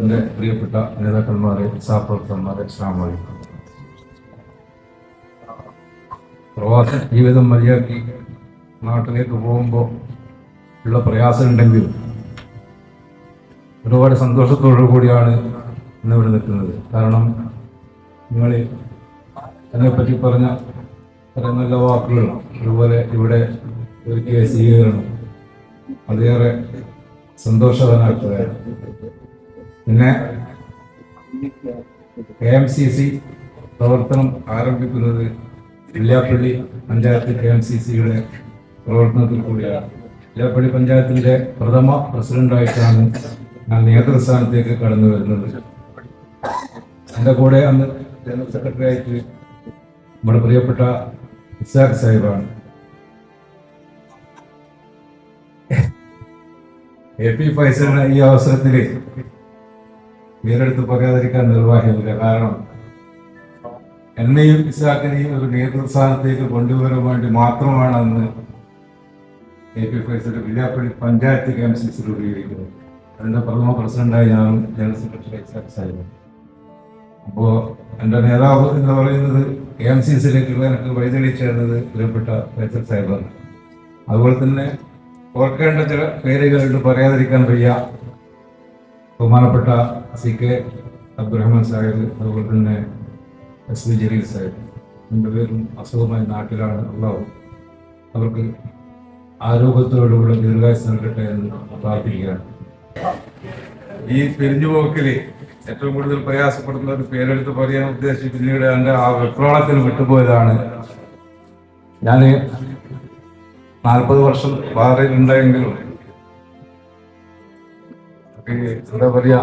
എൻ്റെ പ്രിയപ്പെട്ട നേതാക്കന്മാരെ, സഹപ്രവർത്തകന്മാരെ, അസ്സലാമു അലൈക്കും. പ്രവാസ ജീവിതം മതിയാക്കി നാട്ടിലേക്ക് പോകുമ്പോൾ ഉള്ള പ്രയാസമുണ്ടെങ്കിലും ഒരുപാട് സന്തോഷത്തോടു കൂടിയാണ് ഇന്നിവിടെ നിൽക്കുന്നത്. കാരണം നിങ്ങൾ അതിനെപ്പറ്റി പറഞ്ഞ വളരെ നല്ല വാക്കുകളും അതുപോലെ ഇവിടെ ഒരുക്കിയ സ്വീകരണം അതേറെ സന്തോഷവാനാക്കുകയാണ്. പിന്നെ KMCC പ്രവർത്തനം ആരംഭിക്കുന്നത് വില്യാപ്പള്ളി പഞ്ചായത്ത് KMCCയുടെ പ്രവർത്തനത്തിൽ കൂടിയാണ്. വില്യാപ്പള്ളി പഞ്ചായത്തിൻ്റെ പ്രഥമ പ്രസിഡന്റായിട്ടാണ് ഞാൻ നേതൃസ്ഥാനത്തേക്ക് കടന്നു വരുന്നത്. എൻ്റെ കൂടെ അന്ന് ജനറൽ സെക്രട്ടറി ആയിട്ട് നമ്മുടെ പ്രിയപ്പെട്ട ഇസാഖ് സാഹിബാണ്. AP ഫൈസലിന് ഈ അവസരത്തിൽ പേരെടുത്ത് പറയാതിരിക്കാൻ നിർവാഹമില്ല. കാരണം എന്നെയും ഇസാഖിനെയും ഒരു നേതൃസ്ഥാനത്തേക്ക് കൊണ്ടുവരാൻ വേണ്ടി മാത്രമാണ് അന്ന് AP ഫൈസൽ വില്യാപ്പള്ളി പഞ്ചായത്ത് KMCC രൂപീകരിക്കുന്നത്. അതിൻ്റെ പ്രഥമ പ്രസിഡന്റായി ഞാനും ജനറൽ സെക്രട്ടറി ഇസാഖ് സാഹിബ്. അപ്പോൾ എൻ്റെ നേതാവ് എന്ന് പറയുന്നത് KMCCയിലേക്ക് എനിക്ക് വഴിതെളിച്ചേർന്നത് പ്രിയപ്പെട്ട ഫൈസൽ സാഹിബാണ്. അതുപോലെ തന്നെ ഓർക്കേണ്ട ചില പേരുകളുണ്ട്, പറയാതിരിക്കാൻ വയ്യ. ബഹുമാനപ്പെട്ട CK അബ്ദുറഹ്മാൻ സാഹിബ്, അതുപോലെ തന്നെ SP ജലീൽ സാഹിബ്, രണ്ടുപേരും അസുഖമായി നാട്ടിലാണ്. അല്ലാഹു അവർക്ക് ആരോഗ്യത്തോടുകൂടെ ദീർഘായുസ്സ് നൽകട്ടെ എന്ന് പ്രാർത്ഥിക്കുകയാണ്. ഈ പിരിഞ്ഞുപോക്കില് ഏറ്റവും കൂടുതൽ പ്രയാസപ്പെടുന്ന ഒരു പേരെടുത്ത് പറയാൻ ഉദ്ദേശിച്ച് പിന്നീട് എൻ്റെ ആ വെപ്രാളത്തിന് വിട്ടുപോയതാണ്. ഞാൻ 40 വർഷം ബഹ്റൈനിൽ ഉണ്ടായെങ്കിലും എന്താ പറയാ,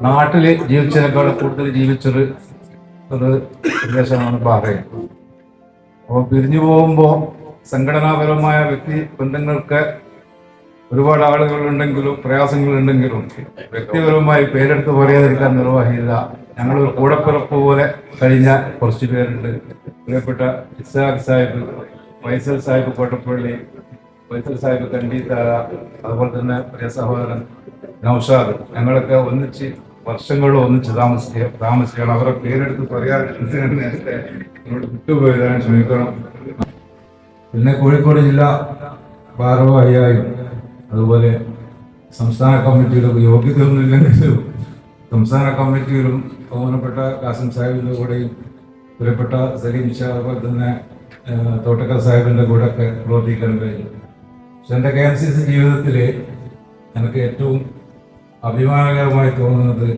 നാട്ടില് ജീവിച്ചതിനേക്കാൾ കൂടുതൽ ജീവിച്ചൊരു പ്രദേശമാണ് ബഹ്റൈൻ. അപ്പോൾ പിരിഞ്ഞു പോകുമ്പോൾ സംഘടനാപരമായ വ്യക്തി ബന്ധങ്ങൾക്ക് ഒരുപാട് ആളുകളുണ്ടെങ്കിലും പ്രയാസങ്ങളുണ്ടെങ്കിലും വ്യക്തിപരമായി പേരെടുത്ത് പറയാതിരിക്കാൻ നിർവാഹമില്ല. ഞങ്ങളൊരു കൂടപ്പിറപ്പ് പോലെ കഴിഞ്ഞ കുറച്ച് പേരുണ്ട്. പ്രിയപ്പെട്ട ഇസാഖ് സാഹിബ്, ഫൈസൽ സാഹിബ് കോട്ടപ്പള്ളി, ഫൈസൽ സാഹിബ് കണ്ടീത്താര, അതുപോലെ തന്നെ പ്രിയ സഹോദരൻ നൗഷാദ്, ഞങ്ങളൊക്കെ ഒന്നിച്ച് വർഷങ്ങളും ഒന്നിച്ച് താമസിക്കണം. അവരെ പേരെടുത്ത് പറയാൻ നേരത്തെ വിട്ടുപോയതാണ്, ക്ഷമിക്കണം. പിന്നെ കോഴിക്കോട് ജില്ലാ ഭാരവാഹിയായും അതുപോലെ സംസ്ഥാന കമ്മിറ്റിയുടെ യോഗ്യതയൊന്നുമില്ലെങ്കിലും സംസ്ഥാന കമ്മിറ്റിയിലും ബഹുമാനപ്പെട്ട കാസിം സാഹിബിൻ്റെ കൂടെയും പ്രിയപ്പെട്ട സലീം ഷാ, അതുപോലെ തന്നെ തോട്ടക്കൽ സാഹിബിൻ്റെ കൂടെ ഒക്കെ പ്രവർത്തിക്കാൻ കഴിഞ്ഞു. പക്ഷെ എൻ്റെ KMCC ജീവിതത്തിൽ എനിക്ക് ഏറ്റവും അഭിമാനകരമായി തോന്നുന്നത്